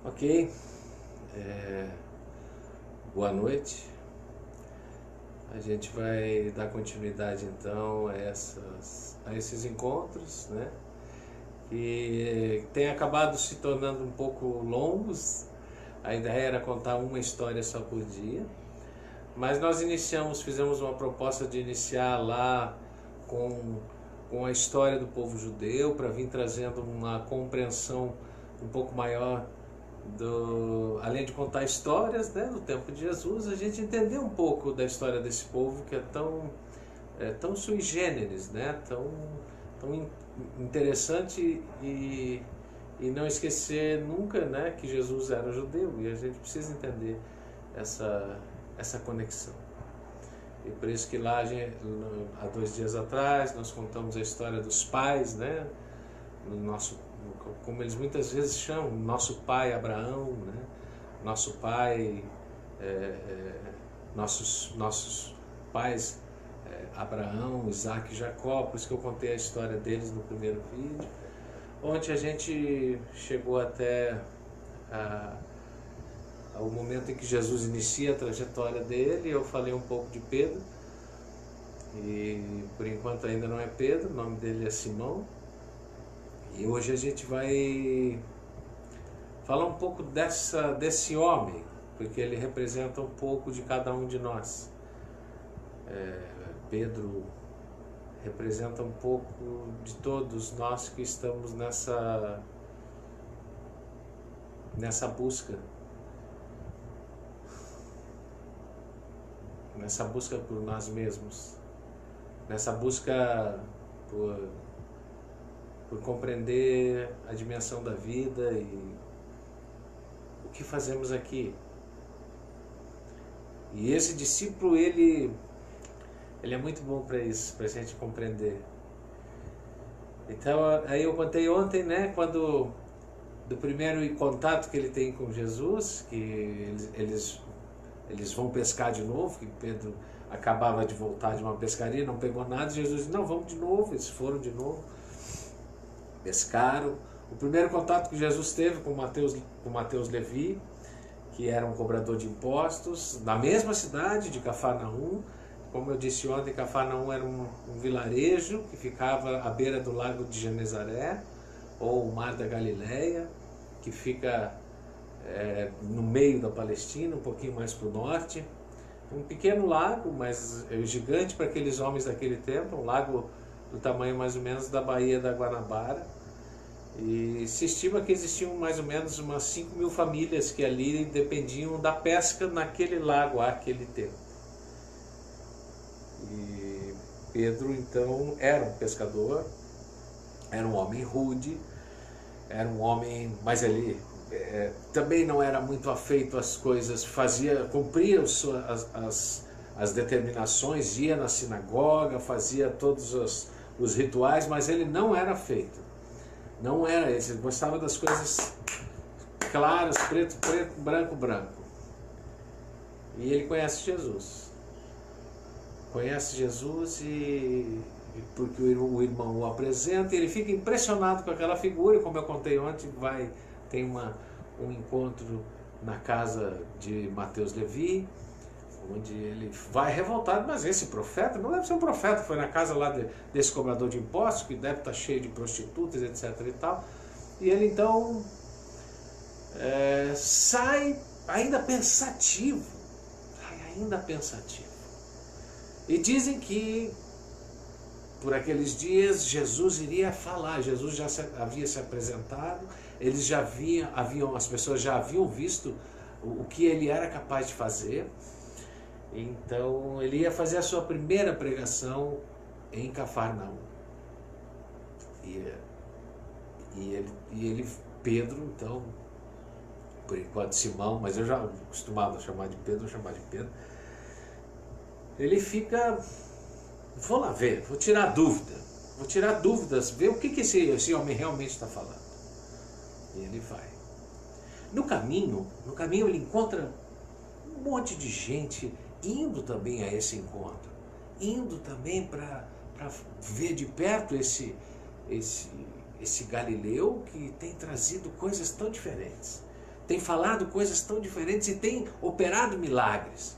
Ok, é, boa noite. A gente vai dar continuidade então a esses encontros, né? Que tem acabado se tornando um pouco longos. A ideia era contar uma história só por dia, mas nós fizemos uma proposta de iniciar lá com a história do povo judeu, para vir trazendo uma compreensão um pouco maior além de contar histórias, né, do tempo de Jesus, a gente entender um pouco da história desse povo que é tão sui generis, né, tão interessante, e não esquecer nunca, né, que Jesus era judeu, e a gente precisa entender essa conexão. E por isso que lá, há 2 dias atrás, nós contamos a história dos pais, né, como eles muitas vezes chamam, nosso pai Abraão, né? Nosso pai, nossos pais Abraão, Isaac e Jacó. Por isso que eu contei a história deles no primeiro vídeo. Ontem a gente chegou até o momento em que Jesus inicia a trajetória dele. Eu falei um pouco de Pedro, e por enquanto ainda não é Pedro, o nome dele é Simão. E hoje a gente vai falar um pouco desse homem, porque ele representa um pouco de cada um de nós. Pedro representa um pouco de todos nós que estamos nessa busca. Nessa busca por nós mesmos. Nessa busca por compreender a dimensão da vida e o que fazemos aqui. E esse discípulo, ele é muito bom para isso, para a gente compreender. Então, aí eu contei ontem, né, do primeiro contato que ele tem com Jesus, que eles vão pescar de novo, que Pedro acabava de voltar de uma pescaria, não pegou nada, e Jesus disse, não, vamos de novo. Eles foram de novo, pescaram. O primeiro contato que Jesus teve com Mateus Levi, que era um cobrador de impostos, na mesma cidade de Cafarnaum. Como eu disse ontem, Cafarnaum era um vilarejo que ficava à beira do lago de Genezaré, ou o mar da Galileia, que fica no meio da Palestina, um pouquinho mais para o norte. Um pequeno lago, mas gigante para aqueles homens daquele tempo, um lago do tamanho mais ou menos da Baía da Guanabara. E se estima que existiam mais ou menos umas 5.000 famílias que ali dependiam da pesca naquele lago àquele tempo. E Pedro então era um pescador, era um homem rude, era um homem, mas ele também não era muito afeito às coisas, cumpria as determinações, ia na sinagoga, fazia todos os rituais, mas ele não era afeito. Não era, ele gostava das coisas claras, preto, preto, branco, branco. E ele conhece Jesus. Conhece Jesus porque o irmão o apresenta, e ele fica impressionado com aquela figura, e como eu contei ontem, tem um encontro na casa de Mateus Levi, onde ele vai revoltado, mas esse profeta não deve ser um profeta, foi na casa lá desse cobrador de impostos, que deve estar cheio de prostitutas, etc. e tal. E ele então sai ainda pensativo, E dizem que por aqueles dias Jesus iria falar. Jesus já havia se apresentado, as pessoas já haviam visto o que ele era capaz de fazer. Então ele ia fazer a sua primeira pregação em Cafarnaum. Pedro, então, por enquanto Simão, mas eu já acostumado chamar de Pedro, ele fica, vou lá ver, vou tirar dúvidas, ver o que esse homem realmente está falando. E ele vai. No caminho ele encontra um monte de gente indo também a esse encontro, indo também para ver de perto esse Galileu que tem trazido coisas tão diferentes, tem falado coisas tão diferentes e tem operado milagres.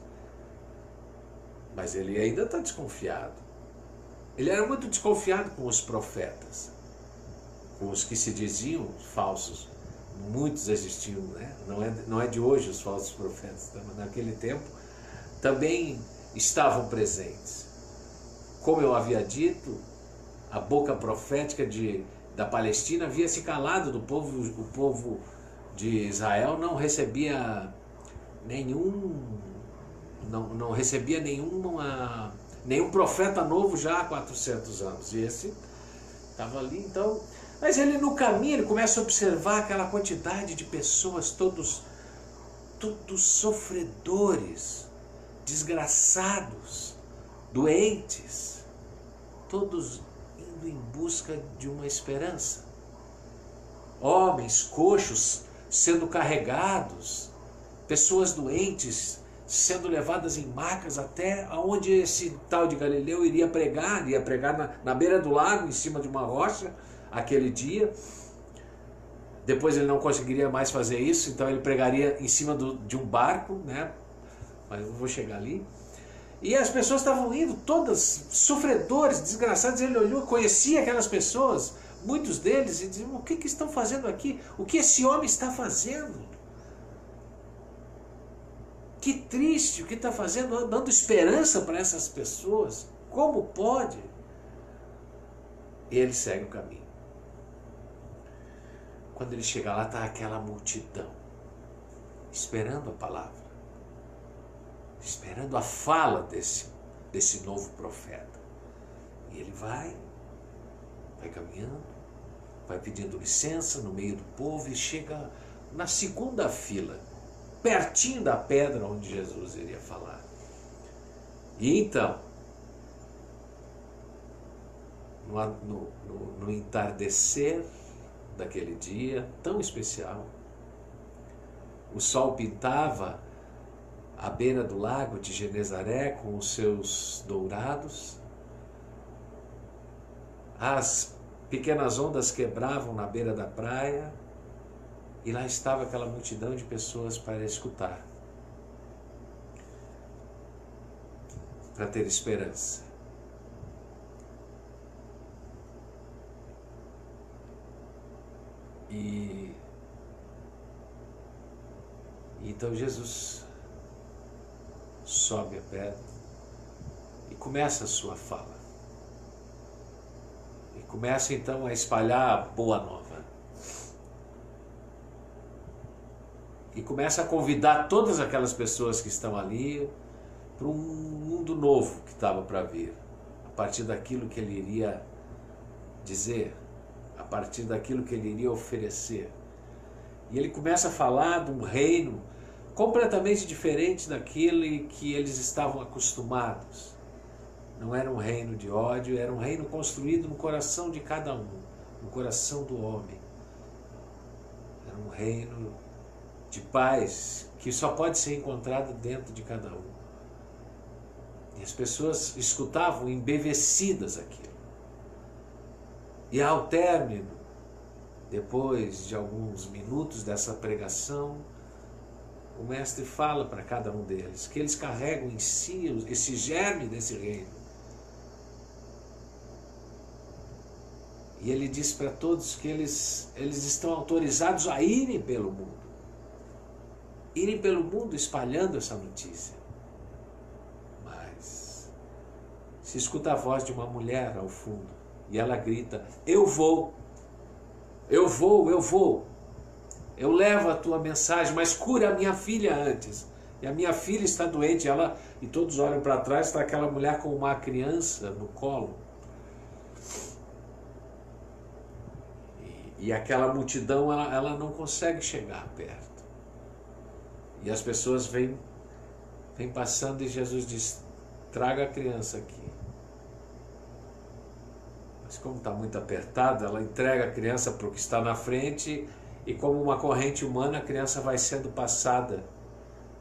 Mas ele ainda está desconfiado. Ele era muito desconfiado com os profetas, com os que se diziam falsos. Muitos existiam, né? Não é de hoje os falsos profetas, mas naquele tempo também estavam presentes. Como eu havia dito, a boca profética da Palestina havia se calado do povo, o povo de Israel não recebia não recebia nenhum profeta novo já há 400 anos. E esse estava ali, então. Mas ele no caminho, ele começa a observar aquela quantidade de pessoas, todos sofredores, desgraçados, doentes, todos indo em busca de uma esperança. Homens coxos sendo carregados, pessoas doentes sendo levadas em macas até onde esse tal de Galileu iria pregar na beira do lago, em cima de uma rocha, aquele dia. Depois ele não conseguiria mais fazer isso, então ele pregaria em cima de um barco, né? Mas eu vou chegar ali. E as pessoas estavam indo, todas sofredores, desgraçados. Ele olhou, conhecia aquelas pessoas, muitos deles, e dizia: o que estão fazendo aqui? O que esse homem está fazendo? Que triste o que está fazendo, dando esperança para essas pessoas. Como pode? E ele segue o caminho. Quando ele chega lá, está aquela multidão, esperando a palavra, esperando a fala desse novo profeta. E ele vai caminhando, vai pedindo licença no meio do povo e chega na segunda fila, pertinho da pedra onde Jesus iria falar. E então, no entardecer daquele dia tão especial, o sol pintava à beira do lago de Genezaré com os seus dourados, as pequenas ondas quebravam na beira da praia, e lá estava aquela multidão de pessoas para escutar, para ter esperança. E então Jesus sobe a pedra e começa a sua fala. E começa então a espalhar a boa nova. E começa a convidar todas aquelas pessoas que estão ali para um mundo novo que estava para vir, a partir daquilo que ele iria dizer, a partir daquilo que ele iria oferecer. E ele começa a falar de um reino completamente diferente daquele que eles estavam acostumados. Não era um reino de ódio, era um reino construído no coração de cada um, no coração do homem. Era um reino de paz que só pode ser encontrado dentro de cada um. E as pessoas escutavam embevecidas aquilo. E ao término, depois de alguns minutos dessa pregação, o mestre fala para cada um deles que eles carregam em si esse germe desse reino. E ele diz para todos que eles estão autorizados a irem pelo mundo. Irem pelo mundo espalhando essa notícia. Mas se escuta a voz de uma mulher ao fundo e ela grita: eu vou, eu vou, eu vou. Eu levo a tua mensagem, mas cura a minha filha antes. E a minha filha está doente. E todos olham para trás, está aquela mulher com uma criança no colo. E aquela multidão, ela não consegue chegar perto. E as pessoas vêm passando e Jesus diz: traga a criança aqui. Mas como está muito apertado, ela entrega a criança para o que está na frente, e como uma corrente humana, a criança vai sendo passada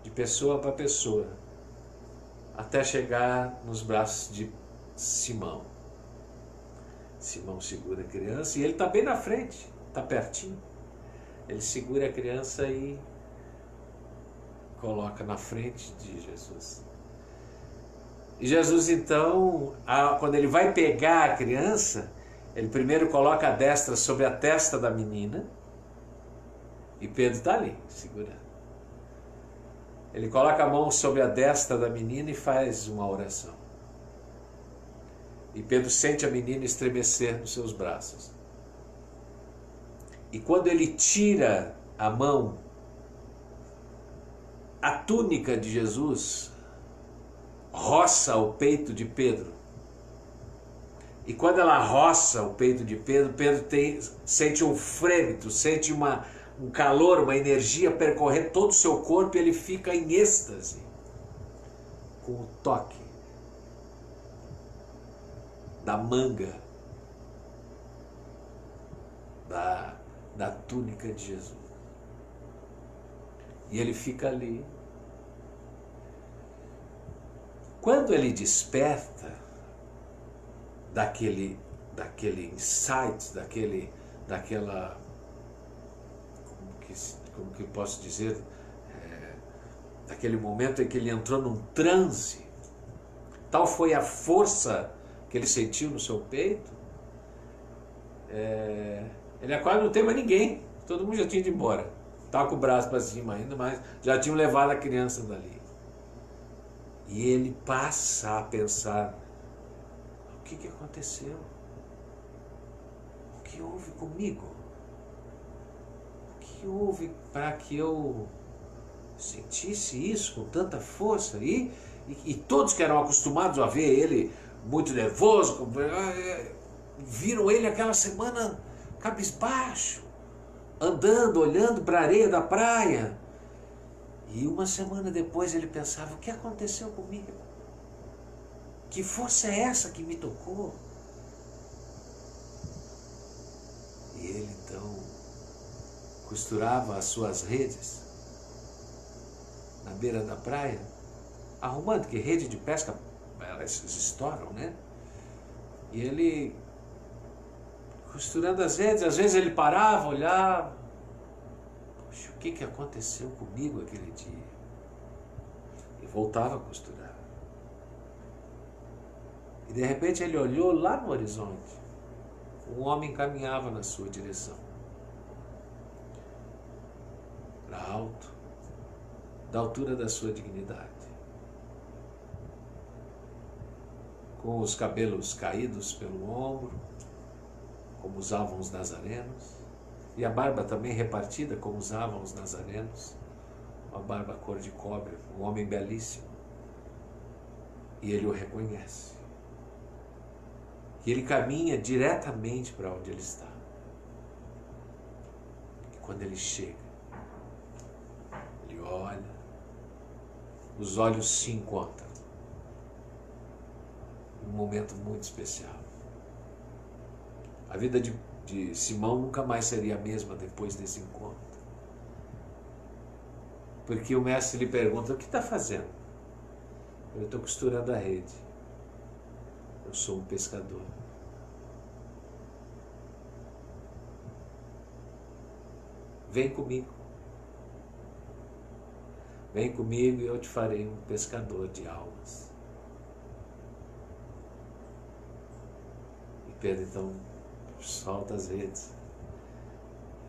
de pessoa para pessoa, até chegar nos braços de Simão. Simão segura a criança e ele está bem na frente, está pertinho. Ele segura a criança e coloca na frente de Jesus. E Jesus então, quando ele vai pegar a criança, ele primeiro coloca a destra sobre a testa da menina, e Pedro está ali, segurando. Ele coloca a mão sobre a destra da menina e faz uma oração. E Pedro sente a menina estremecer nos seus braços. E quando ele tira a mão, a túnica de Jesus roça o peito de Pedro. E quando ela roça o peito de Pedro, Pedro sente um frêmito, sente um calor, uma energia percorrer todo o seu corpo, e ele fica em êxtase com o toque da manga da túnica de Jesus. E ele fica ali. Quando ele desperta daquele insight, daquela, como que eu posso dizer, daquele momento em que ele entrou num transe, tal foi a força que ele sentiu no seu peito, ele quase não tem mais ninguém, todo mundo já tinha ido embora, estava com o braço para cima ainda, mas já tinham levado a criança dali. E ele passa a pensar: o que aconteceu? O que houve comigo? O que houve para que eu sentisse isso com tanta força? E todos que eram acostumados a ver ele muito nervoso, viram ele aquela semana cabisbaixo, andando, olhando para a areia da praia. E uma semana depois ele pensava: o que aconteceu comigo? Que força é essa que me tocou? E ele então costurava as suas redes na beira da praia, arrumando, que rede de pesca, elas estouram, né? E ele costurando as redes, às vezes ele parava, olhava: poxa, o que aconteceu comigo aquele dia? E voltava a costurar. E de repente ele olhou lá no horizonte. Um homem caminhava na sua direção. Era alto, da altura da sua dignidade, com os cabelos caídos pelo ombro, como usavam os nazarenos, e a barba também repartida, como usavam os nazarenos, uma barba cor de cobre, um homem belíssimo. E ele o reconhece. E ele caminha diretamente para onde ele está. E quando ele chega, ele olha, os olhos se encontram. Um momento muito especial. A vida de Simão nunca mais seria a mesma depois desse encontro. Porque o mestre lhe pergunta: o que está fazendo? Eu estou costurando a rede. Eu sou um pescador. Vem comigo. Vem comigo e eu te farei um pescador de almas. E Pedro então solta as redes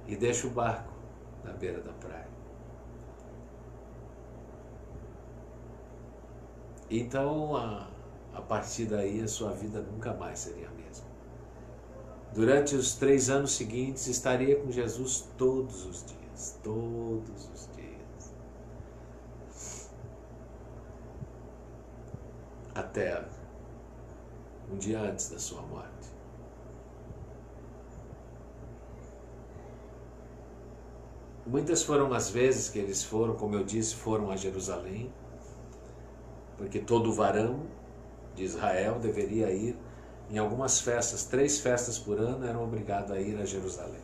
e deixa o barco na beira da praia. Então, a partir daí, a sua vida nunca mais seria a mesma. Durante os 3 anos seguintes, estaria com Jesus todos os dias. Todos os dias. Até um dia antes da sua morte. Muitas foram as vezes que eles foram, como eu disse, foram a Jerusalém, porque todo varão de Israel deveria ir em algumas festas, 3 festas por ano, eram obrigados a ir a Jerusalém.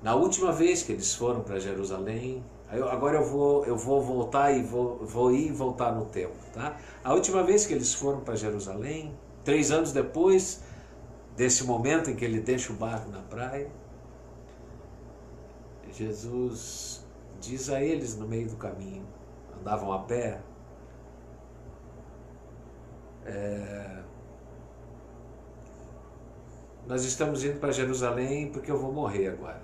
Na última vez que eles foram para Jerusalém, agora eu vou voltar e vou ir e voltar no tempo, tá? A última vez que eles foram para Jerusalém, 3 anos depois desse momento em que ele deixa o barco na praia, Jesus diz a eles no meio do caminho, andavam a pé, nós estamos indo para Jerusalém porque eu vou morrer agora.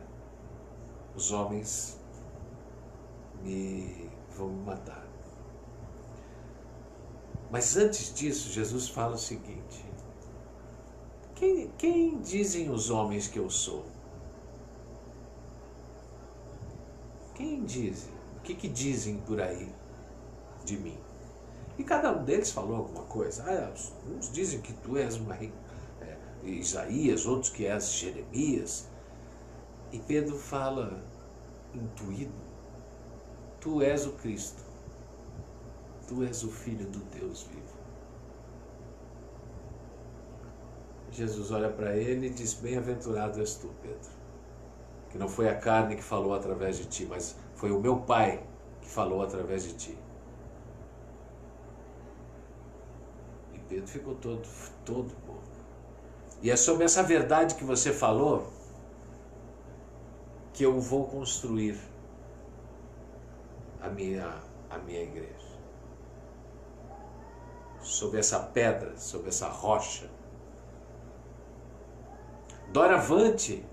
Os homens vão me matar. Mas antes disso, Jesus fala o seguinte: quem dizem os homens que eu sou? Quem dizem? O que dizem por aí de mim? E cada um deles falou alguma coisa. Uns dizem que tu és Isaías, outros que és Jeremias. E Pedro fala, intuído: tu és o Cristo, tu és o Filho do Deus vivo. Jesus olha para ele e diz: bem-aventurado és tu, Pedro, que não foi a carne que falou através de ti, mas foi o meu Pai que falou através de ti. E Pedro ficou todo bobo. E é sobre essa verdade que você falou que eu vou construir a minha igreja. Sobre essa pedra, sobre essa rocha. Doravante,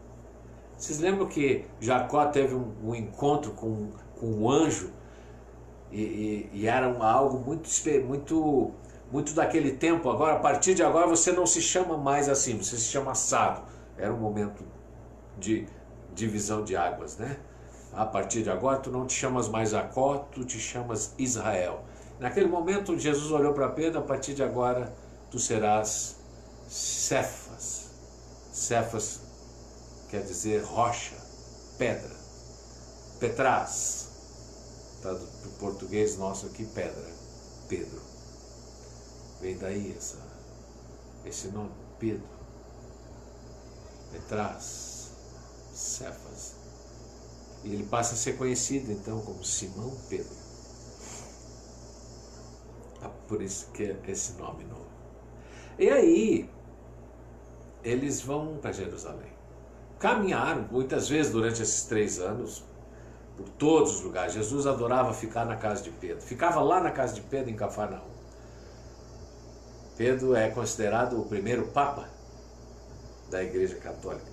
vocês lembram que Jacó teve um encontro com um anjo e era algo muito daquele tempo. Agora, a partir de agora, você não se chama mais assim, você se chama Saro. Era um momento de divisão de águas, né? A partir de agora, tu não te chamas mais Jacó, tu te chamas Israel. Naquele momento, Jesus olhou para Pedro: a partir de agora, tu serás Cefas. Cefas quer dizer rocha, pedra, Petraz. Está do português nosso aqui, pedra, Pedro. Vem daí esse nome, Pedro, Petraz, Cefas. E ele passa a ser conhecido então como Simão Pedro. Por isso que é esse nome novo. E aí, eles vão para Jerusalém. Caminharam muitas vezes durante esses 3 anos, por todos os lugares. Jesus adorava ficar na casa de Pedro. Ficava lá na casa de Pedro, em Cafarnaum. Pedro é considerado o primeiro Papa da Igreja Católica.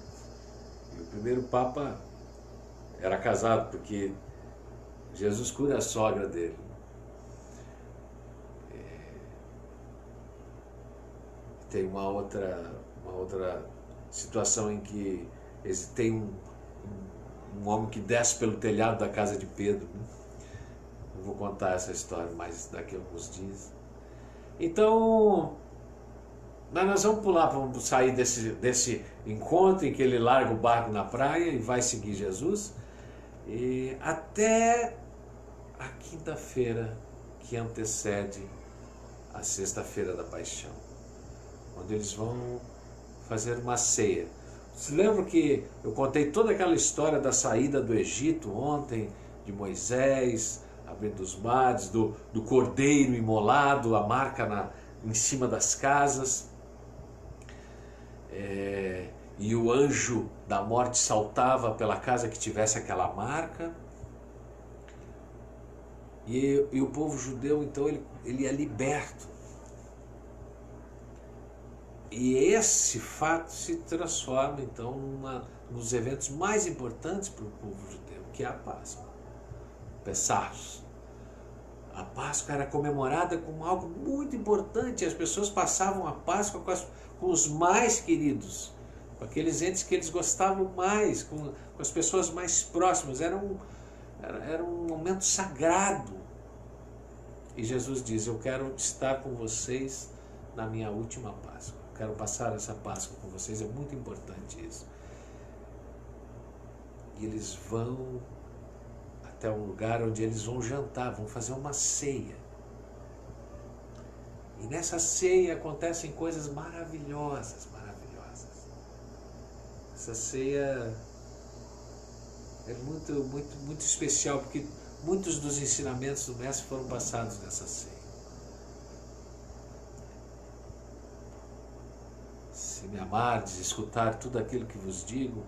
E o primeiro Papa era casado, porque Jesus cura a sogra dele. Tem uma outra situação em que tem um homem que desce pelo telhado da casa de Pedro. Eu vou contar essa história mais daqui a alguns dias. Então, nós vamos pular, vamos sair desse encontro em que ele larga o barco na praia e vai seguir Jesus, e até a quinta-feira que antecede a sexta-feira da paixão, onde eles vão fazer uma ceia. Se lembra que eu contei toda aquela história da saída do Egito ontem, de Moisés abrindo os mares, do cordeiro imolado, a marca em cima das casas, e o anjo da morte saltava pela casa que tivesse aquela marca, e o povo judeu então ele é liberto. E esse fato se transforma então nos eventos mais importantes para o povo judeu, que é a Páscoa, Pessach. A Páscoa era comemorada como algo muito importante. As pessoas passavam a Páscoa com os mais queridos, com aqueles entes que eles gostavam mais, com as pessoas mais próximas. Era um momento sagrado. E Jesus diz: eu quero estar com vocês na minha última Páscoa. Quero passar essa Páscoa com vocês, é muito importante isso. E eles vão até um lugar onde eles vão jantar, vão fazer uma ceia. E nessa ceia acontecem coisas maravilhosas, maravilhosas. Essa ceia é muito, muito, muito especial, porque muitos dos ensinamentos do Mestre foram passados nessa ceia. Se me amardes, escutar tudo aquilo que vos digo,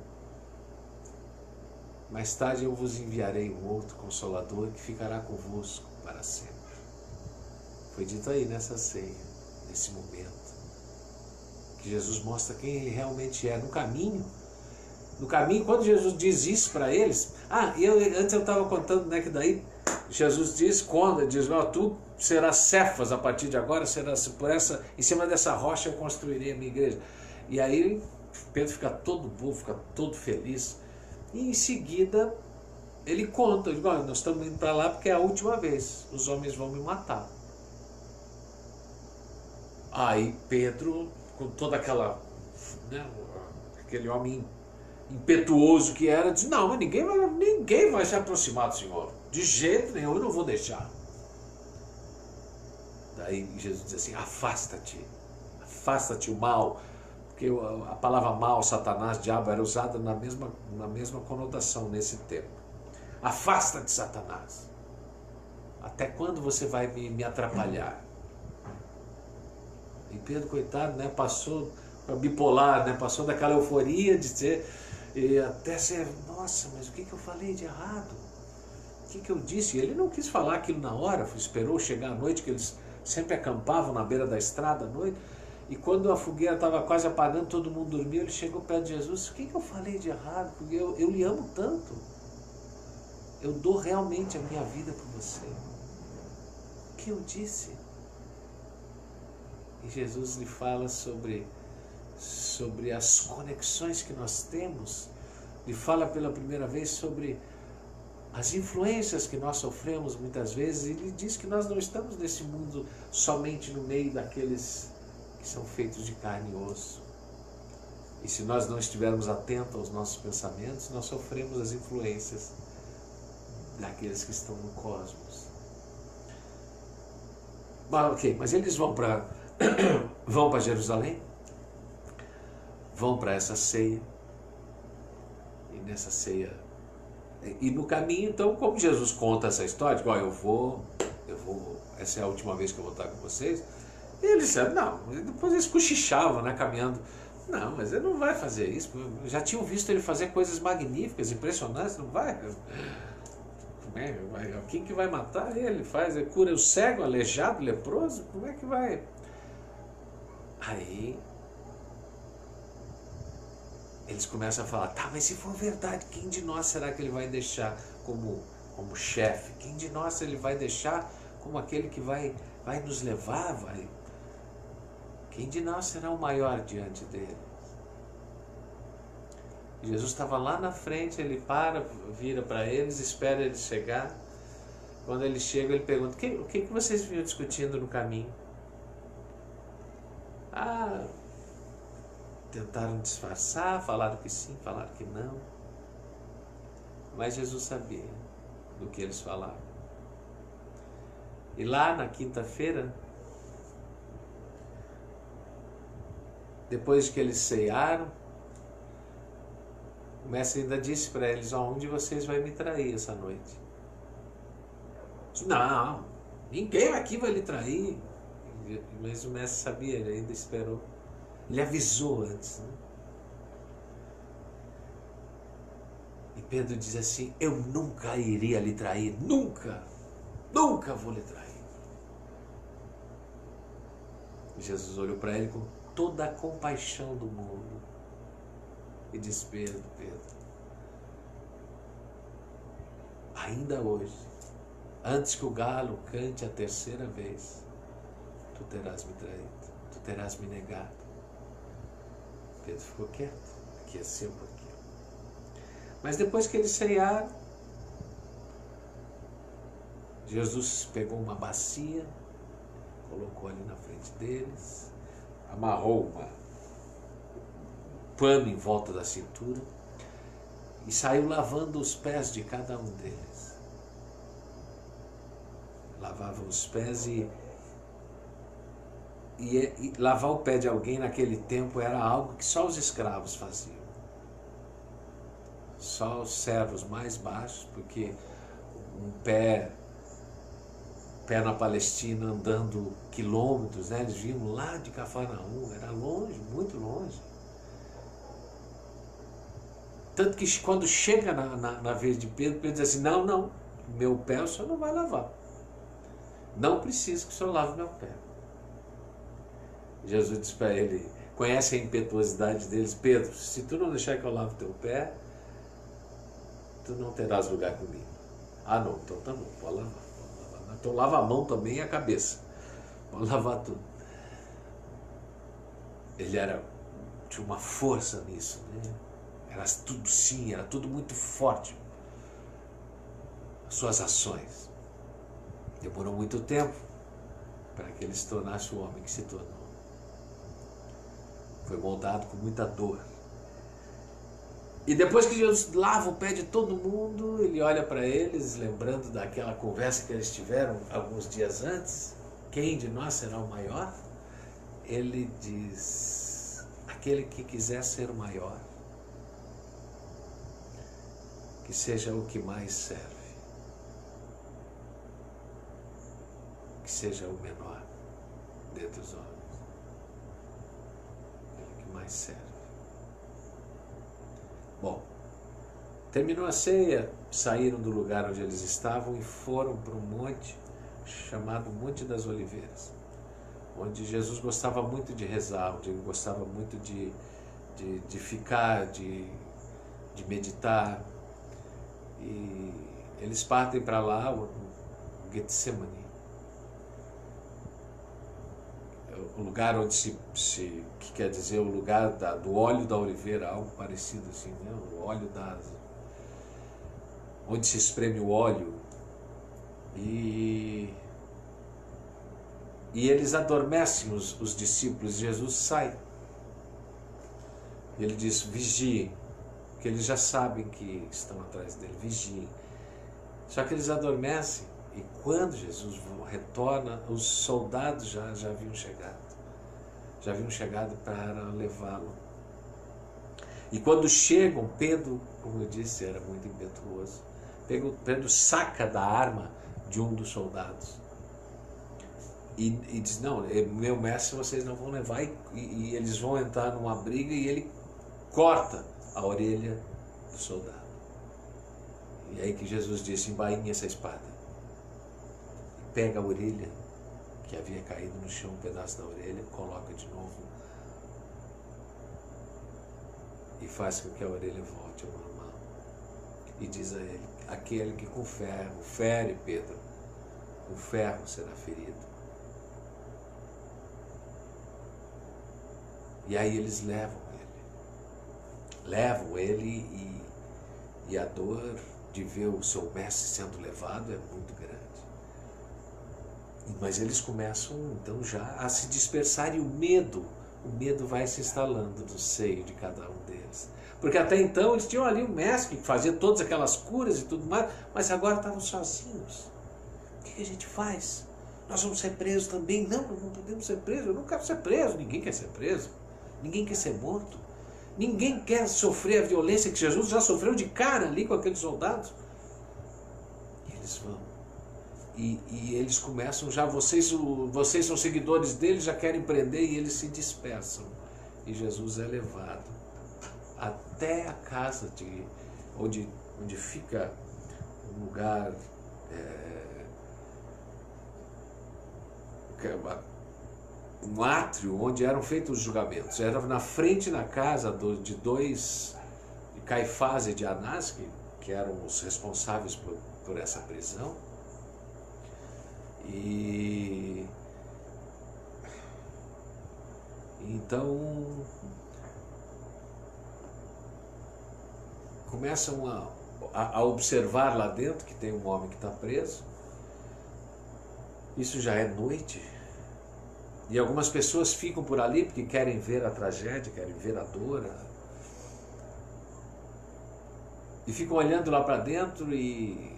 mais tarde eu vos enviarei um outro Consolador que ficará convosco para sempre. Foi dito aí nessa ceia, nesse momento, que Jesus mostra quem ele realmente é no caminho. No caminho, quando Jesus diz isso para eles, antes eu estava contando, né, que daí Jesus diz, tu serás Cefas a partir de agora, serás em cima dessa rocha eu construirei a minha igreja. E aí Pedro fica todo bobo, fica todo feliz, e em seguida ele conta, nós estamos indo para lá porque é a última vez, os homens vão me matar. Aí Pedro, com toda aquela, né, aquele homem impetuoso que era, diz, não, mas ninguém vai se aproximar do Senhor, de jeito nenhum, eu não vou deixar. Daí Jesus diz assim, afasta-te o mal, porque a palavra mal, Satanás, diabo, era usada na mesma conotação nesse tempo. Afasta-te, Satanás. Até quando você vai me atrapalhar? E Pedro, coitado, né, passou bipolar, né, passou daquela euforia de ser, e até ser, nossa, mas o que eu falei de errado? O que eu disse? E ele não quis falar aquilo na hora, esperou chegar à noite, que eles sempre acampavam na beira da estrada à noite, e quando a fogueira estava quase apagando, todo mundo dormiu, ele chegou perto de Jesus, o que eu falei de errado? Porque eu lhe amo tanto, eu dou realmente a minha vida por você. O que eu disse? E Jesus lhe fala sobre as conexões que nós temos, lhe fala pela primeira vez sobre as influências que nós sofremos muitas vezes, e ele diz que nós não estamos nesse mundo somente no meio daqueles que são feitos de carne e osso. E se nós não estivermos atentos aos nossos pensamentos, nós sofremos as influências daqueles que estão no cosmos. Mas eles vão para Jerusalém, vão para essa ceia, e nessa ceia, e no caminho, então, como Jesus conta essa história, digo, eu vou, essa é a última vez que eu vou estar com vocês, e eles disseram, não, depois eles cochichavam, né, caminhando, não, mas ele não vai fazer isso, já tinham visto ele fazer coisas magníficas, impressionantes, não vai, quem que vai matar ele? Ele cura o cego, aleijado, leproso, como é que vai? Aí eles começam a falar, mas se for verdade, quem de nós será que ele vai deixar como chefe? Quem de nós ele vai deixar como aquele que vai nos levar? Quem de nós será o maior diante dele? Jesus estava lá na frente, ele vira para eles, espera eles chegar. Quando ele chega, ele pergunta, o que vocês vinham discutindo no caminho? Tentaram disfarçar, falaram que sim, falaram que não. Mas Jesus sabia do que eles falavam. E lá na quinta-feira, depois que eles cearam, o mestre ainda disse para eles, um de vocês vai me trair essa noite. Não, ninguém aqui vai lhe trair. Mas o mestre sabia, ele ainda esperou. Ele avisou antes, né? E Pedro diz assim, eu nunca iria lhe trair, nunca vou lhe trair. E Jesus olhou para ele com toda a compaixão do mundo e disse, Pedro, ainda hoje, antes que o galo cante a terceira vez, tu terás me traído, tu terás me negado. Pedro ficou quieto, aqueceu um pouquinho. Mas depois que eles cearam, Jesus pegou uma bacia, colocou ali na frente deles, amarrou um pano em volta da cintura e saiu lavando os pés de cada um deles. Lavava os pés e lavar o pé de alguém naquele tempo era algo que só os escravos faziam. Só os servos mais baixos, porque um pé na Palestina andando quilômetros, né? Eles vinham lá de Cafarnaum, era longe, muito longe. Tanto que quando chega na vez de Pedro, Pedro diz assim, não, não, meu pé o senhor não vai lavar. Não preciso que o senhor lave meu pé. Jesus diz para ele, conhece a impetuosidade deles, Pedro, se tu não deixar que eu lave teu pé, tu não terás lugar comigo. Ah não, então tá bom, pode lavar. Então lava a mão também e a cabeça. Pode lavar tudo. Ele tinha uma força nisso, né? Era tudo sim, era tudo muito forte. As suas ações. Demorou muito tempo para que ele se tornasse o homem que se tornou. Foi moldado com muita dor. E depois que Jesus lava o pé de todo mundo, ele olha para eles, lembrando daquela conversa que eles tiveram alguns dias antes, quem de nós será o maior? Ele diz, aquele que quiser ser o maior, que seja o que mais serve, que seja o menor dentre os homens, aquele que mais serve. Bom, terminou a ceia, saíram do lugar onde eles estavam e foram para um monte chamado Monte das Oliveiras, onde Jesus gostava muito de rezar, onde ele gostava muito de ficar, de meditar. E eles partem para lá, o Getsemane, o lugar onde que quer dizer o lugar do óleo da oliveira, algo parecido assim, né? O óleo onde se espreme o óleo. E eles adormecem, os discípulos. Jesus sai. E ele diz, vigiem, que eles já sabem que estão atrás dele, vigiem. Só que eles adormecem, e quando Jesus retorna, os soldados já haviam chegado para levá-lo. E quando chegam, Pedro, como eu disse, era muito impetuoso. Pedro saca da arma de um dos soldados e diz, não, meu mestre vocês não vão levar, e eles vão entrar numa briga e ele corta a orelha do soldado. E aí que Jesus disse, embainhe essa espada. E pega a orelha que havia caído no chão, um pedaço da orelha, coloca de novo e faz com que a orelha volte ao normal. E diz a ele, aquele que com ferro fere, Pedro, com ferro será ferido. E aí eles levam ele e a dor de ver o seu mestre sendo levado é muito grande. Mas eles começam então já a se dispersar e o medo vai se instalando no seio de cada um deles. Porque até então eles tinham ali um mestre que fazia todas aquelas curas e tudo mais, mas agora estavam sozinhos. O que a gente faz? Nós vamos ser presos também? Não, nós não podemos ser presos, eu não quero ser preso, ninguém quer ser preso, ninguém quer ser morto. Ninguém quer sofrer a violência que Jesus já sofreu de cara ali com aqueles soldados. E eles vão. E eles começam já, vocês são seguidores deles, já querem prender e eles se dispersam. E Jesus é levado até a casa onde fica um lugar, um átrio onde eram feitos os julgamentos. Era na frente da casa de dois, de Caifás e de Anás, que eram os responsáveis por essa prisão. E então começam a observar lá dentro que tem um homem que está preso. Isso já é noite. E algumas pessoas ficam por ali porque querem ver a tragédia, querem ver a dor. E ficam olhando lá para dentro e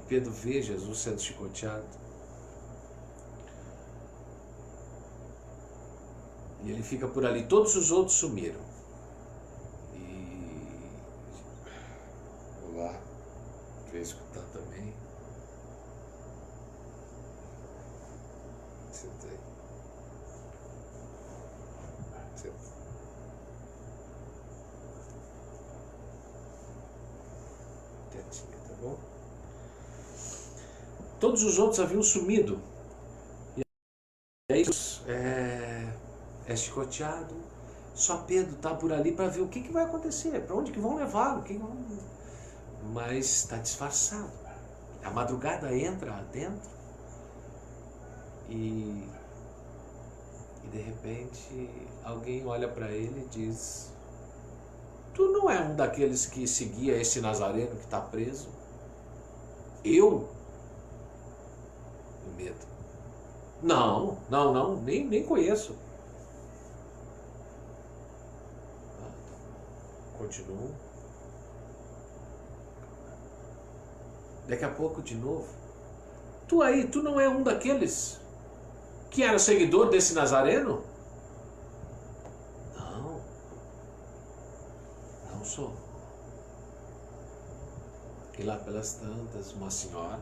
Pedro vê Jesus sendo chicoteado. E ele fica por ali. Todos os outros sumiram. E vou lá ver escutar também. Senta aí. Senta. tinha, tá bom? Todos os outros haviam sumido. E aí é chicoteado. Só Pedro está por ali para ver o que vai acontecer, para onde que vão levá-lo. Mas está disfarçado. A madrugada entra dentro e de repente alguém olha para ele e diz: tu não é um daqueles que seguia esse Nazareno que está preso? Eu? O medo. Não, nem conheço. Continuo. Daqui a pouco de novo. Tu não é um daqueles que era seguidor desse Nazareno? Não sou. E lá pelas tantas, uma senhora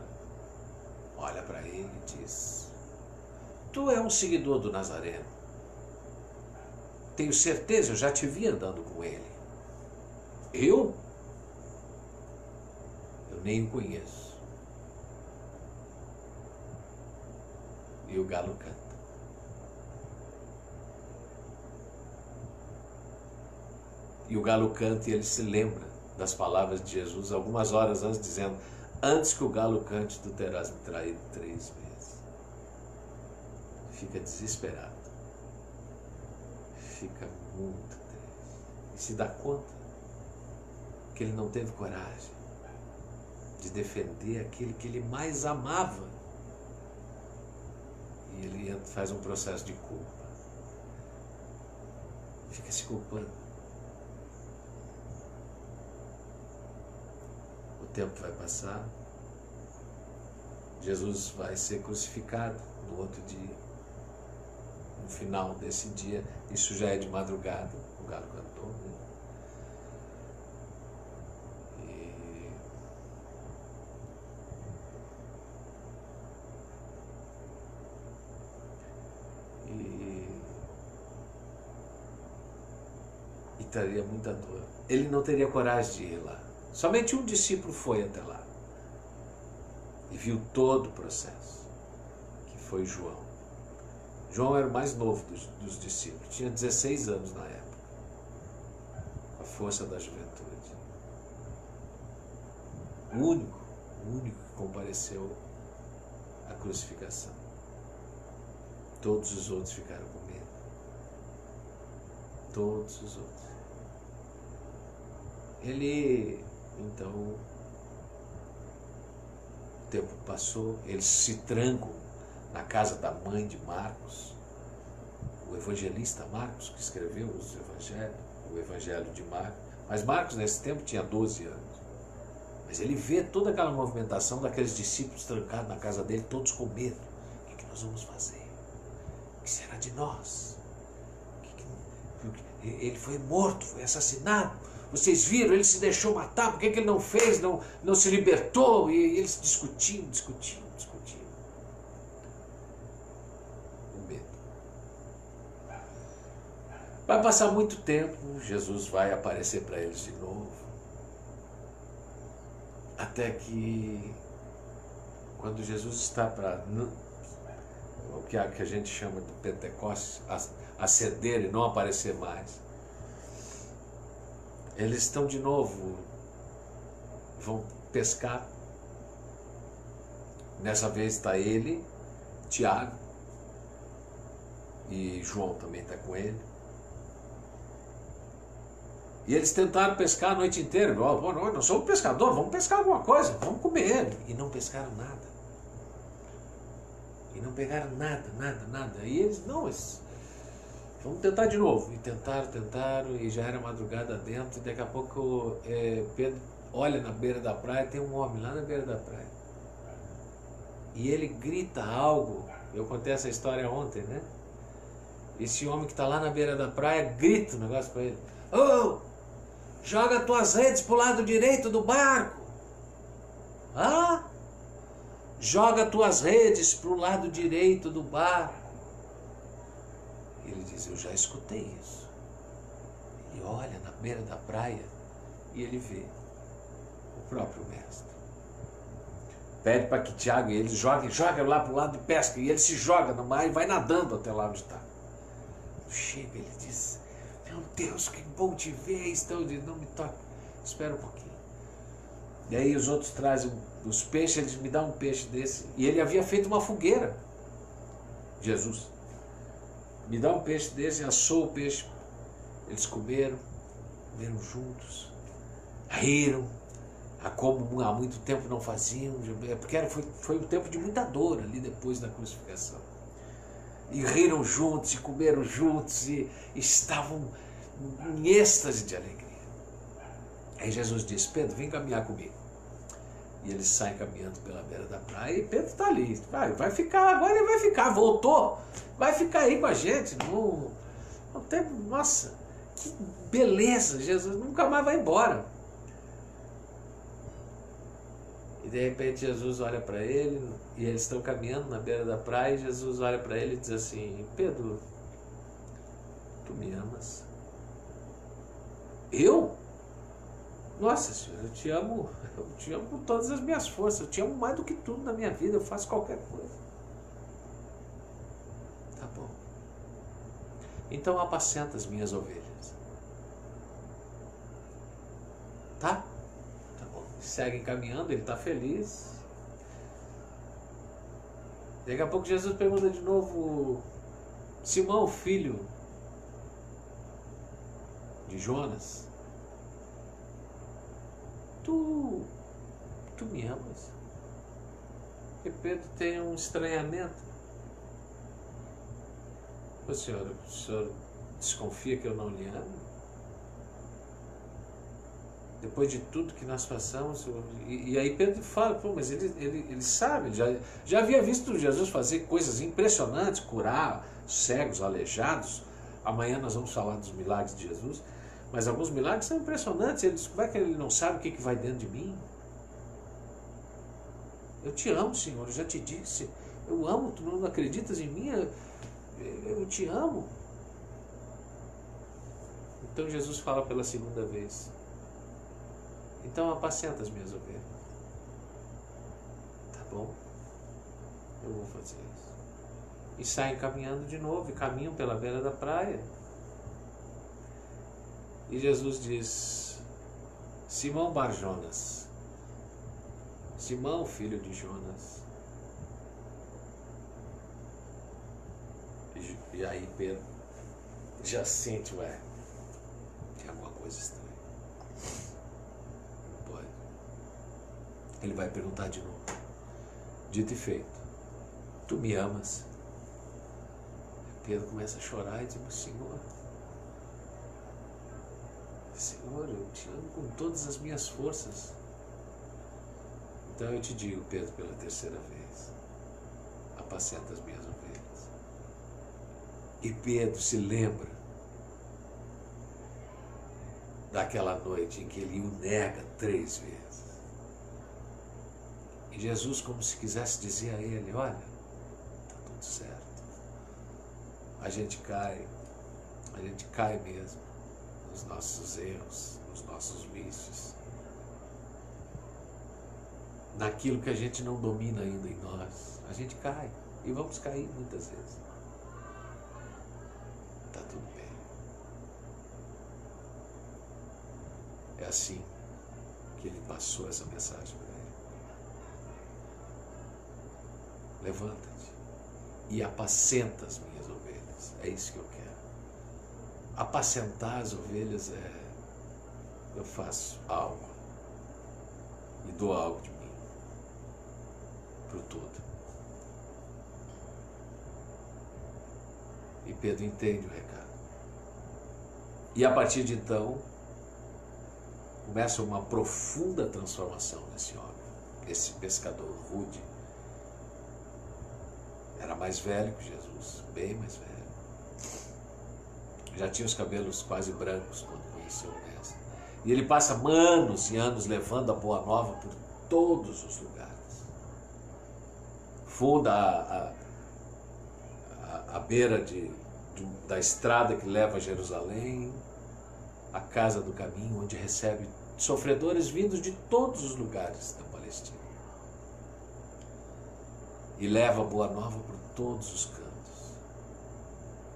olha para ele e diz: tu é um seguidor do Nazareno. Tenho certeza, eu já te vi andando com ele. Eu? Eu nem o conheço. E o galo canta. E o galo canta e ele se lembra das palavras de Jesus algumas horas antes, dizendo: antes que o galo cante, tu terás me traído 3 vezes. Fica desesperado. Fica muito triste. E se dá conta que ele não teve coragem de defender aquele que ele mais amava. E ele faz um processo de culpa. Fica se culpando. O tempo vai passar. Jesus vai ser crucificado no outro dia. No final desse dia, isso já é de madrugada, o galo cantou, né? E traria muita dor. Ele não teria coragem de ir lá. Somente um discípulo foi até lá e viu todo o processo, que foi João. João era o mais novo dos discípulos, tinha 16 anos na época, a força da juventude. O único que compareceu à crucificação. Todos os outros ficaram com medo. Todos os outros. Ele, então, o tempo passou, eles se trancam na casa da mãe de Marcos, o evangelista Marcos, que escreveu os evangelhos, o evangelho de Marcos. Mas Marcos, nesse tempo, tinha 12 anos. Mas ele vê toda aquela movimentação daqueles discípulos trancados na casa dele, todos com medo. O que nós vamos fazer? O que será de nós? Ele foi morto, foi assassinado. Vocês viram, ele se deixou matar, por que ele não fez, não se libertou? E eles discutindo. O medo. Vai passar muito tempo, Jesus vai aparecer para eles de novo. Até que, quando Jesus está para o que a gente chama de Pentecostes, aceder e não aparecer mais, eles estão de novo, vão pescar. Nessa vez está ele, Tiago, e João também está com ele. E eles tentaram pescar a noite inteira. Nós somos pescadores, vamos pescar alguma coisa, vamos comer. E não pescaram nada. E não pegaram nada. E eles, vamos tentar de novo. E tentaram, e já era madrugada dentro. E daqui a pouco Pedro olha na beira da praia, tem um homem lá na beira da praia. E ele grita algo. Eu contei essa história ontem, né? Esse homem que está lá na beira da praia grita um negócio para ele: ô, joga tuas redes para o lado direito do barco. Joga tuas redes para o lado direito do barco. Ele diz: eu já escutei isso. Ele olha na beira da praia e ele vê o próprio mestre. Pede para que Tiago e eles joga lá para o lado de pesca, e ele se joga no mar e vai nadando até lá onde está. Chega, ele diz: meu Deus, que bom te ver. Então ele diz: não me toque, espera um pouquinho. E aí os outros trazem os peixes, eles me dão um peixe desse. E ele havia feito uma fogueira, Jesus. Me dá um peixe desse, assou o peixe. Eles comeram juntos, riram, como há muito tempo não faziam, porque foi um tempo de muita dor ali depois da crucificação. E riram juntos, e comeram juntos, e estavam em êxtase de alegria. Aí Jesus disse: Pedro, vem caminhar comigo. E eles saem caminhando pela beira da praia, e Pedro está ali. Vai ficar, agora ele vai ficar, voltou, vai ficar aí com a gente. Não tem, nossa, que beleza, Jesus nunca mais vai embora. E de repente Jesus olha para ele, e eles estão caminhando na beira da praia, e Jesus olha para ele e diz assim: Pedro, tu me amas? Eu? Nossa Senhor, eu te amo com todas as minhas forças, eu te amo mais do que tudo na minha vida, eu faço qualquer coisa. Tá bom. Então apacenta as minhas ovelhas. Tá? Tá bom. Seguem caminhando, ele está feliz. Daqui a pouco Jesus pergunta de novo: Simão, filho de Jonas, tu me amas? E Pedro tem um estranhamento. O senhor desconfia que eu não lhe amo? Depois de tudo que nós passamos, e aí Pedro fala: pô, mas ele sabe, já havia visto Jesus fazer coisas impressionantes, curar cegos, aleijados. Amanhã nós vamos falar dos milagres de Jesus, mas alguns milagres são impressionantes. Ele diz: como é que ele não sabe o que vai dentro de mim? Eu te amo, Senhor, eu já te disse, eu amo, tu não acreditas em mim? Eu te amo. Então Jesus fala pela segunda vez: então apacenta as minhas ovelhas. Tá bom, eu vou fazer isso. E saem caminhando de novo, e caminham pela beira da praia. E Jesus diz: Simão Bar-Jonas, Simão, filho de Jonas. E aí Pedro já sente, tem alguma coisa estranha. Não pode. Ele vai perguntar de novo. Dito e feito: tu me amas? Pedro começa a chorar e diz: Senhor, eu te amo com todas as minhas forças. Então eu te digo, Pedro, pela terceira vez: apacenta as minhas ovelhas. E Pedro se lembra daquela noite em que ele o nega 3 vezes. E Jesus, como se quisesse dizer a ele: olha, está tudo certo. A gente cai mesmo nos nossos erros, nos nossos vícios, naquilo que a gente não domina ainda em nós. A gente cai, e vamos cair muitas vezes. Está tudo bem. É assim que ele passou essa mensagem para ele. Levanta-te e apacenta as minhas ovelhas. É isso que eu quero. Apacentar as ovelhas eu faço algo e dou algo de mim para o todo. E Pedro entende o recado. E a partir de então começa uma profunda transformação nesse homem. Esse pescador rude era mais velho que Jesus, bem mais velho. Já tinha os cabelos quase brancos quando conheceu o mestre. E ele passa anos e anos levando a boa nova por todos os lugares. Funda a beira da estrada que leva a Jerusalém, a casa do caminho, onde recebe sofredores vindos de todos os lugares da Palestina. E leva a boa nova por todos os cantos,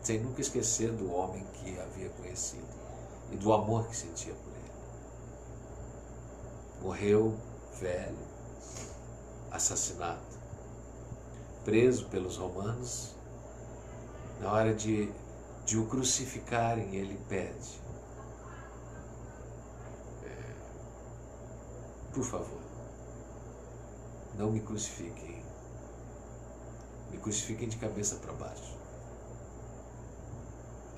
sem nunca esquecer do homem que havia conhecido e do amor que sentia por ele. Morreu velho, assassinado, preso pelos romanos. Na hora de o crucificarem, ele pede: por favor, não me crucifiquem. Me crucifiquem de cabeça para baixo.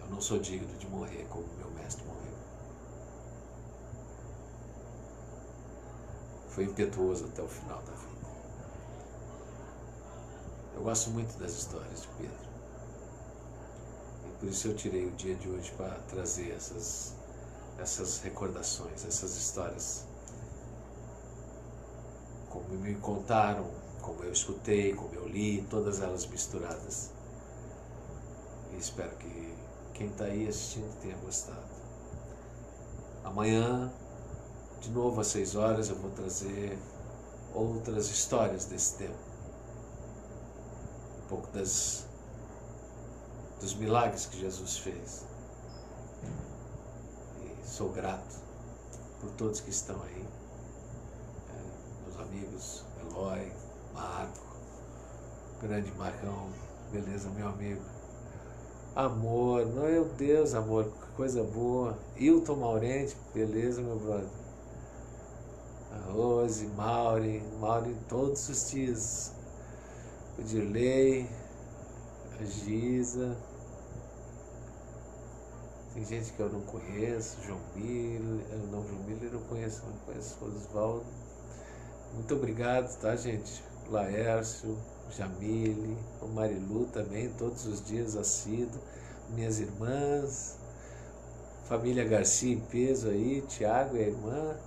Eu não sou digno de morrer como meu mestre morreu. Foi impetuoso até o final da vida. Eu gosto muito das histórias de Pedro. E por isso eu tirei o dia de hoje para trazer essas recordações, essas histórias. Como me contaram, como eu escutei, como eu li, todas elas misturadas. E espero que quem está aí assistindo tenha gostado. Amanhã, de novo às 6 horas, eu vou trazer outras histórias desse tempo. Um pouco dos milagres que Jesus fez. E sou grato por todos que estão aí. Meus amigos, Eloy, Marco, grande Marcão, beleza, meu amigo. Amor, meu Deus, amor, que coisa boa. Hilton Maurente, beleza, meu brother. A Rose, Mauri todos os dias. O Dirley, a Giza. Tem gente que eu não conheço, João Miller, João Miller eu não conheço o Osvaldo. Muito obrigado, tá, gente? Laércio, Jamile, o Marilu também, todos os dias assíduo, minhas irmãs, família Garcia em peso aí, Tiago e a irmã.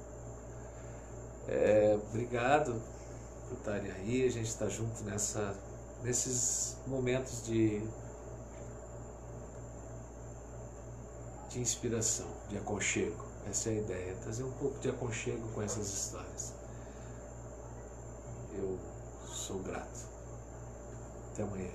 Obrigado por estarem aí, a gente está junto nesses momentos de inspiração, de aconchego. Essa é a ideia, trazer um pouco de aconchego com essas histórias. Eu sou grato. Até amanhã.